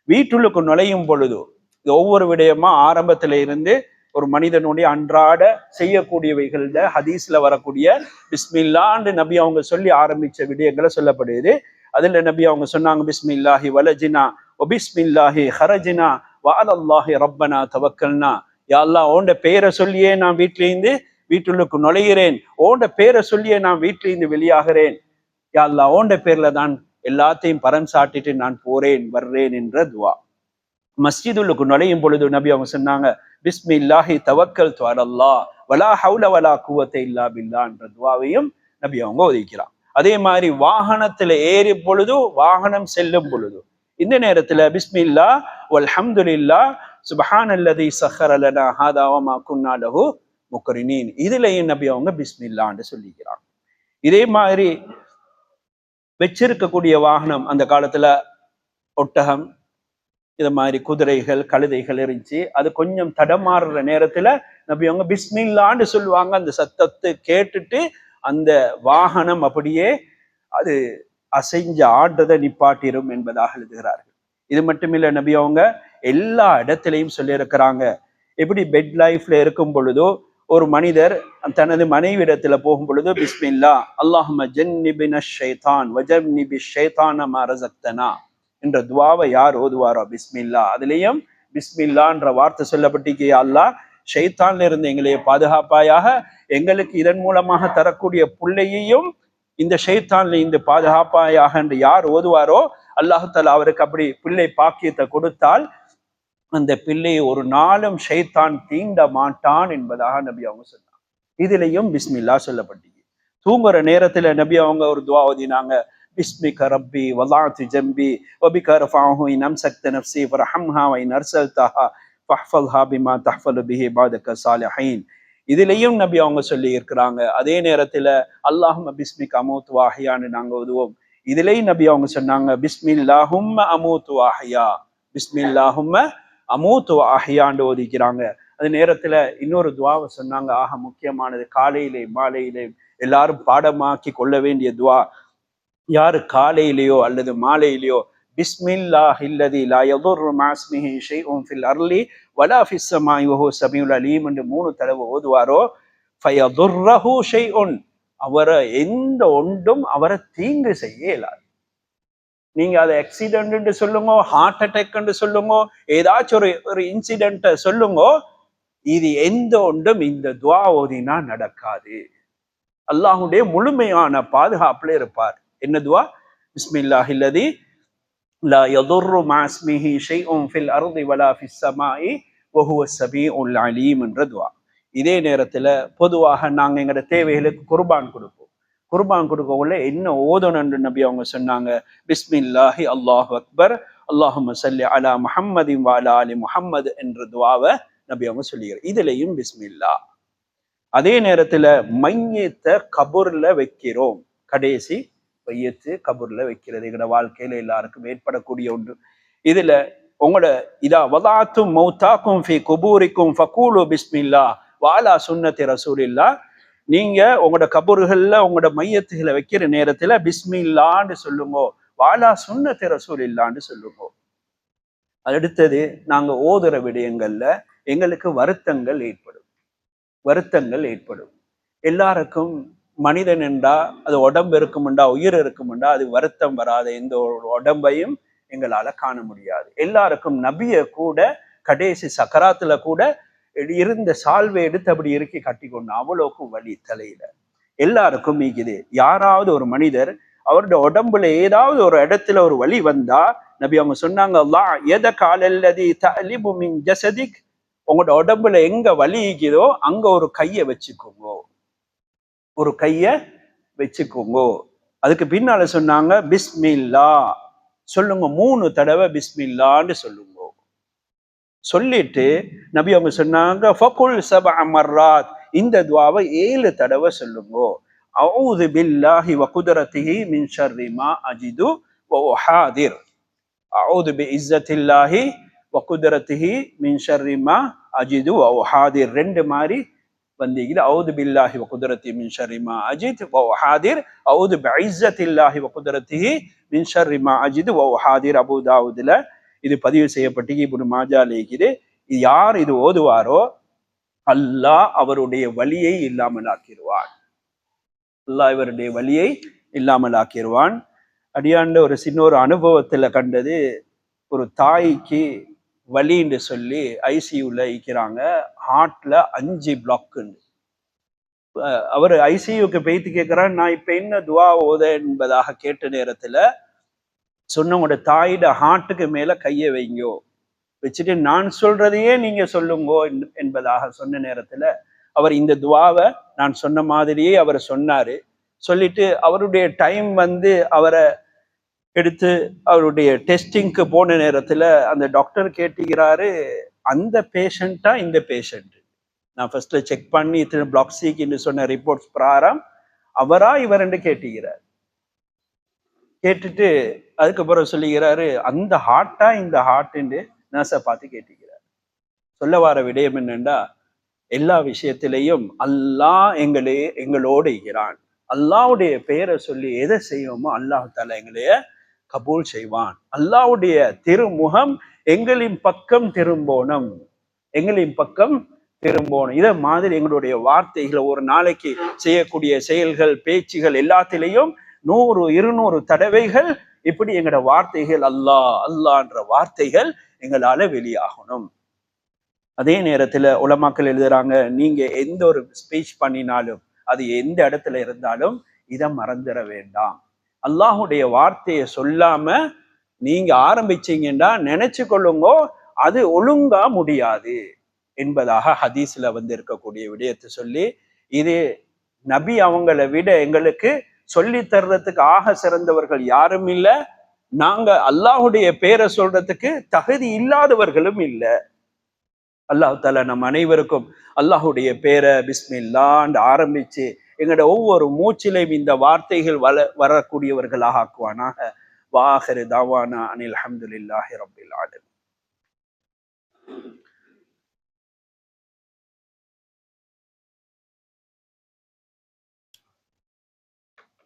வீட்டுக்கு நுழையும் பொழுது ஒவ்வொரு விடயமா ஆரம்பத்தில இருந்து ஒரு மனிதனுடைய அன்றாட செய்யக்கூடியவைகள்ல ஹதீஸ்ல வரக்கூடிய பிஸ்மில்லான்னு நபி அவங்க சொல்லி ஆரம்பிச்ச விடயங்களை சொல்லப்படுது. அதுல நபி அவங்க சொன்னாங்க, பிஸ்மில்லாஹி வலஜினா வபிஸ்மில்லாஹி ஹரஜினா வஅலல்லாஹி ரப்பனா தவக்கல்னா. யா அல்லாஹ் ஓண்ட பெயரை சொல்லியே நான் வீட்டுக்கு நுழைகிறேன், ஓண்ட பெயரை சொல்லியே நான் வீட்டிலிருந்து வெளியாகிறேன், யா அல்லாஹ் ஓண்ட பேர்ல தான் எல்லாத்தையும் பரம் சாட்டிட்டு நான் போறேன் வர்றேன் என்ற துவா. மஸ்ஜிதுக்கு நுழையும் பொழுது நபி அவங்க சொன்னாங்க, பிஸ்மில்லாஹி தவக்கல்து அலல்லாஹ் வலா ஹவுல வலா குவத்த இல்லா பில்லாஹ் என்ற துவாவையும் நபி அவங்க ஒதுக்கிறான். அதே மாதிரி வாகனத்துல ஏறி பொழுது, வாகனம் செல்லும் பொழுது இந்த நேரத்துல பிஸ்மில்லா வல்ஹம்துலில்லாஹ் சுப்ஹானல்லதி ஸஹர லனா ஹாதா வமா குன்னா லஹு முக்ரினீன், இதுலயும் நபி அவங்க பிஸ்மில்லான்னு சொல்லிக்கிறாங்க. இதே மாதிரி வச்சிருக்கக்கூடிய வாகனம், அந்த காலத்துல ஒட்டகம், இது மாதிரி குதிரைகள் கழுதைகள் இருந்துச்சு, அது கொஞ்சம் தடமாறுற நேரத்துல நபி அவங்க பிஸ்மில்லான்னு சொல்லுவாங்க. அந்த சத்தத்தை கேட்டுட்டு அந்த வாகனம் அப்படியே அது அசைஞ்ச ஆடுறதை நிப்பாட்டிரும் என்பதாக எழுதுகிறார்கள். இது மட்டுமில்ல, நபி அவங்க எல்லா இடத்திலையும் சொல்லி இருக்கிறாங்க. எப்படி பெட் லைஃப்ல இருக்கும் பொழுதோ ஒரு மனிதர் தனது மனைவிடத்துல போகும் பொழுதோ பிஸ்மில்லா அல்லாஹும்ம ஜன்னிபின ஷைத்தான் வஜன்னிபி ஷைத்தான மா ரஸக்தனா என்ற துவாவை யார் ஓதுவாரோ பிஸ்மில்லா, அதுலேயும் பிஸ்மில்லான்ற வார்த்தை சொல்லப்பட்டிருக்கு. அல்லாஹ் ஷைத்தான்ல இருந்து எங்களைய பாதுகாப்பாயாக, எங்களுக்கு இதன் மூலமாக தரக்கூடிய பிள்ளையையும் இந்த ஷைத்தான்ல இருந்து பாதுகாப்பாயாக என்று யார் ஓதுவாரோ அல்லாஹு தஆலா அவருக்கு அப்படி பிள்ளை பாக்கியத்தை கொடுத்தால் அந்த பிள்ளையை ஒரு நாளும் ஷைத்தான் தீண்ட மாட்டான் என்பதாக நபி அவங்க சொன்னாங்க. இதுலயும் பிஸ்மில்லா சொல்லப்பட்டிருக்கு. தூங்குற நேரத்துல நபி அவங்க ஒரு துவா ஓதினாங்க, பிஸ்மிக ரப்பி வலாத்து ஜம்பி வபிக ரஃபஅஹு இன் அம்சக்த நஃப்ஸி ஃபர்ஹம்ஹா வ இன் அர்ஸல்தஹா ஃபஹ்ஃபல்ஹா பிமா தஹ்ஃபலு பிஹி பஅதக ஸாலிஹீன். இதுலயும் நபி அவங்க சொல்லி இருக்கிறாங்க. அதே நேரத்துல அல்லாஹும்ம பிஸ்மிக அமூத்து வ அஹ்யான்னு நாங்க ஓதுவோம். இதுலயும் நபி அவங்க சொன்னாங்க, பிஸ்மில்லாஹும்ம அமூத்து வ அஹ்யா, பிஸ்மில்லாஹும்ம அமூத்து வ அஹ்யான்னு ஓதிக்கிறாங்க. அது நேரத்துல இன்னொரு துவாவை சொன்னாங்க, ஆக முக்கியமானது, காலையிலே மாலையிலே எல்லாரும் பாடமாக்கி கொள்ள வேண்டிய துவா. யாரு காலையிலேயோ அல்லது மாலையிலேயோ பிஸ்மில்லாஹில்லதி லா யதுர்ரு மஅஸ்மிஹி ஷைஉன் ஃபில் அர்லி வலா ஃபிஸ் ஸமாஇ வஹுவ ஸமீஉல் அலீம் என்று 3 தடவை ஓதுவாரோ ஃபயதுர்ரஹு ஷைஉன், அவரை எந்த ஒன்றும் அவரை தீங்கு செய்ய இயலாது. நீங்க அதை ஆக்சிடென்ட் சொல்லுங்க, ஹார்ட் அட்டாக் சொல்லுங்க, ஏதாச்சும் ஒரு இன்சிடென்ட் சொல்லுங்க, இது எந்த ஒன்றும் இந்த துவா ஓதினா நடக்காது. அல்லாஹ்வுடைய முழுமையான பாதுகாப்புல இருப்பார். என்ன துவா? பிஸ்மில்லாஹில்லதி லா யதுர்ரு மஅஸ்மிஹி ஷைஉன் ஃபில் அர்தி வலா ஃபிஸ் ஸமாஇ வஹுவ ஸமீஉல் அலீம் என்ற துவா. இதே நேரத்துல பொதுவாக நாங்க எங்களோட தேவைகளுக்கு குர்பான் கொடுப்போம். குர்பான் கொடுக்கக்குள்ள என்ன ஓதணும்னு நபி அவங்க சொன்னாங்க, பிஸ்மில்லாஹி அல்லாஹு அக்பர் அல்லாஹும்ம ஸல்லி அலா முஹம்மதின் வ அலா ஆலி முஹம்மது என்ற துஆவை நபி அவங்க சொல்லிக்கிறார். இதுலயும் பிஸ்மில்லா. அதே நேரத்துல மையத்தை கபூர்ல வைக்கிறோம். கடைசி மையத்து கபூர்ல வைக்கிறது எங்களோட வாழ்க்கையில எல்லாருக்கும் ஏற்படக்கூடிய ஒன்று. இதுல உங்களோட இதா வதாத்தும் மௌதாக்கும் ஃபி குபூரிக்கும் ஃபகூலு பிஸ்மில்லா வாலா சுன்னத்தி ரசூலில்லா. நீங்க உங்களோட கபூர்கள்ல உங்களோட மையத்துகளை வைக்கிற நேரத்துல பிஸ்மில்லான்னு சொல்லுங்க, வாலா சுன்னத்தி ரசூலில்லான்னு சொல்லுங்க. அடுத்தது நாங்க ஓதுற விடயங்கள்ல எங்களுக்கு வருத்தங்கள் ஏற்படும். எல்லாருக்கும் மனிதன் என்றா அது உடம்பு இருக்குமுண்டா உயிர் இருக்குமுண்டா அது வருத்தம் வராத எந்த ஒரு உடம்பையும் எங்களால காண முடியாது. எல்லாருக்கும் நபிய கூட கடைசி சக்கராத்துல கூட இருந்த சால்வை எடுத்து அப்படி இறுக்கி கட்டி கொண்டு அவ்வளோக்கும் வலி தலையில எல்லாருக்கும் நீக்குது. யாராவது ஒரு மனிதர் அவருடைய உடம்புல ஏதாவது ஒரு இடத்துல ஒரு வலி வந்தா நபி அவங்க சொன்னாங்க, அல்லாஹ் எத காலல்லதி தலிபு மின் ஜஸதிக், உங்களோட உடம்புல எங்க வலி இருக்குதோ அங்க ஒரு கையை வச்சுக்கோங்க. அதுக்கு பின்னால சொன்னாங்க பிஸ்மில்லா சொல்லுங்க, 3 தடவை பிஸ்மில்லான்னு சொல்லுங்க. சொல்லிட்டு நபி அவங்க சொன்னாங்க ஃபகுல் 7 மர்ராத், இந்த துஆவை 7 தடவை சொல்லுங்க. அஊது பில்லாஹி வ குத்ரத்திஹி மின் ஷர்ரி மா அஜிது வ உஹாதிர். அஊது பி இஸ்ஸத்தில்லாஹி வ குத்ரத்திஹி மின் ஷர்ரி மா அஜிது வ உஹாதிர். 2 மாதிரி வந்தீங்க. அஊது பில்லாஹி வ குத்ரத்திஹி மின் ஷர்ரி மா அஜித் வ உஹாதிர். அஊது பி இஸ்ஸத்தில்லாஹி வ குத்ரத்திஹி மின் ஷர்ரி மா அஜிது வ உஹாதிர். அபூ தாவூதுல இது பதிவு செய்யப்பட்டு இப்னு மாஜால இருக்குது. யார் இது ஓதுவாரோ அல்லாஹ் அவருடைய வலியை இல்லாமல் ஆக்கிடுவான். அடியாண்ட ஒரு சின்ன ஒரு அனுபவத்துல கண்டது, ஒரு தாய்க்கு வலின்னு சொல்லி ஐசியூல இருக்கிறாங்க. ஹார்ட்ல 5 பிளாக்குன்னு. அவர் ஐசியூக்கு போய்த்து கேட்கிறான், நான் இப்ப என்ன துவா ஓத என்பதாக கேட்ட நேரத்துல சொன்ன, உங்களோட தாயோட ஹார்ட்டுக்கு மேல கையை வைங்கோ, வச்சுட்டு நான் சொல்றதையே நீங்க சொல்லுங்கோ என்பதாக சொன்ன நேரத்துல அவர் இந்த துவாவை நான் சொன்ன மாதிரியே அவர் சொன்னாரு. சொல்லிட்டு அவருடைய டைம் அவரை எடுத்து அவருடைய டெஸ்டிங்க்கு போன நேரத்துல அந்த டாக்டர் கேட்டுக்கிறாரு, அந்த பேஷண்டா இந்த பேஷண்ட்? நான் ஃபர்ஸ்ட்ல செக் பண்ணி இத்தனை பிளாக் சீக்கின்னு சொன்ன ரிப்போர்ட்ஸ் பிரகாரம் அவரா இவரென்று கேட்டுக்கிறார். கேட்டுட்டு அதுக்கப்புறம் சொல்லுகிறாரு, அந்த ஹார்ட்டா இந்த ஹார்ட்டுன்னு நர்ஸை பார்த்து கேட்டுக்கிறார். சொல்ல வர விடயம் என்னண்டா, எல்லா விஷயத்திலையும் அல்லாஹ் எங்களோடு இருக்கிறான். அல்லாஹ்வுடைய பெயரை சொல்லி எதை செய்வோமோ அல்லாஹ் தஆலா எங்களைய கபூல் செய்வான். அல்லாஹ்வுடைய திருமுகம் எங்களின் பக்கம் திரும்போணும். இதை மாதிரி எங்களுடைய வார்த்தைகளை ஒரு நாளைக்கு செய்யக்கூடிய செயல்கள் பேச்சுகள் எல்லாத்திலையும் 100-200 தடவைகள் இப்படி எங்களோட வார்த்தைகள் அல்லாஹ்ன்ற வார்த்தைகள் எங்களால வெளியாகணும். அதே நேரத்துல உலமாக்கள் எழுதுறாங்க, நீங்க எந்த ஒரு ஸ்பீச் பண்ணினாலும் அது எந்த இடத்துல இருந்தாலும் இதை மறந்துட வேண்டாம். அல்லாஹுடைய வார்த்தையை சொல்லாம நீங்க ஆரம்பிச்சீங்கன்னா நினைச்சு கொள்ளுங்க, அது ஒழுங்கா முடியாது என்பதாக ஹதீஸ்ல இருக்கக்கூடிய விடயத்தை சொல்லி, இது நபி அவங்களை விட எங்களுக்கு சொல்லி தர்றதுக்கு ஆக சிறந்தவர்கள் யாரும் இல்லை. நாங்க அல்லாஹுடைய பேரை சொல்றதுக்கு தகுதி இல்லாதவர்களும் இல்லை. அல்லாஹ் தஆலா நம் அனைவருக்கும் அல்லாஹுடைய பேரை பிஸ்மில்லான்னு ஆரம்பிச்சு எங்களோட ஒவ்வொரு மூச்சிலையும் இந்த வார்த்தைகள் வரக்கூடியவர்களாக ஆக்குவானாக. வாஹிரு தாவானா அனில் அல்ஹம்துலில்லாஹி ரப்பில் ஆலமீன்.